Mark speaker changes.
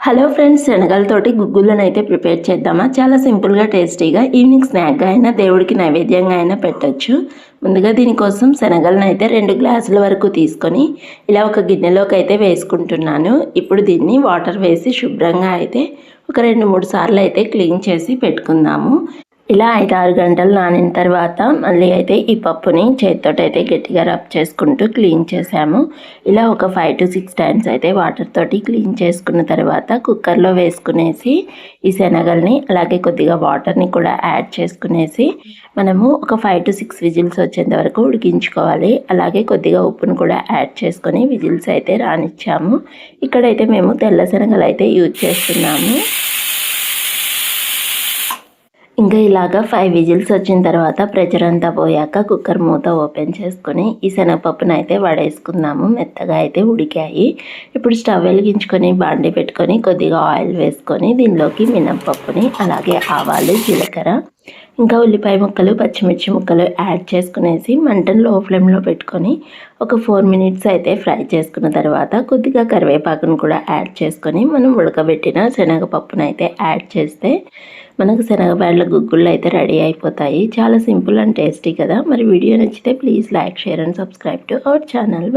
Speaker 1: Hello friends, శనగలతోటి గుగ్గులను అయితే prepare చేద్దామా. చాలా సింపుల్గా టేస్టీగా ఈవినింగ్ స్నాక్గా అయినా దేవుడికి నైవేద్యంగా అయినా పెట్టచ్చు. ముందుగా దీనికోసం శనగలను అయితే 2 గ్లాసుల వరకు తీసుకొని ఇలా ఒక గిన్నెలోకి అయితే వేసుకుంటున్నాను. ఇప్పుడు దీన్ని వాటర్ వేసి శుభ్రంగా అయితే ఒక 2-3 సార్లు అయితే క్లీన్ చేసి పెట్టుకుందాము. ఇలా 5-6 గంటలు నానిన తర్వాత మళ్ళీ అయితే ఈ పప్పుని చేతితోటి అయితే గట్టిగా రబ్ చేసుకుంటూ క్లీన్ చేసాము. ఇలా ఒక 5-6 టైమ్స్ అయితే వాటర్ తోటి క్లీన్ చేసుకున్న తర్వాత కుక్కర్లో వేసుకునేసి ఈ శనగల్ని అలాగే కొద్దిగా వాటర్ని కూడా యాడ్ చేసుకునేసి మనము ఒక 5-6 విజిల్స్ వచ్చేంత వరకు ఉడికించుకోవాలి. అలాగే కొద్దిగా ఉప్పును కూడా యాడ్ చేసుకొని విజిల్స్ అయితే రానిచ్చాము. ఇక్కడైతే మేము తెల్ల శనగలు అయితే యూజ్ చేస్తున్నాము. ఇంకా ఇలాగా 5 విజిల్స్ వచ్చిన తర్వాత ప్రెషర్ అంతా పోయాక కుక్కర్ మూత ఓపెన్ చేసుకొని ఈ శనగపప్పును అయితే వడేసుకుందాము. మెత్తగా అయితే ఉడికాయి. ఇప్పుడు స్టవ్ వెలిగించుకొని బాండి పెట్టుకొని కొద్దిగా ఆయిల్ వేసుకొని దీనిలోకి మినప్పప్పుని అలాగే ఆవాలు, జీలకర్ర, ఇంకా ఉల్లిపాయ ముక్కలు, పచ్చిమిర్చి ముక్కలు యాడ్ చేసుకునేసి మంటను లో ఫ్లేమ్లో పెట్టుకొని ఒక 4 మినిట్స్ అయితే ఫ్రై చేసుకున్న తర్వాత కొద్దిగా కరివేపాకును కూడా యాడ్ చేసుకొని మనం ఉడకబెట్టిన శనగపప్పును అయితే యాడ్ చేస్తే మనకు శనగబ్యాళ్ళ గుగ్గుళ్ళు అయితే రెడీ అయిపోతాయి. చాలా సింపుల్ అండ్ టేస్టీ కదా. మరి వీడియో నచ్చితే please like, share and subscribe to our channel.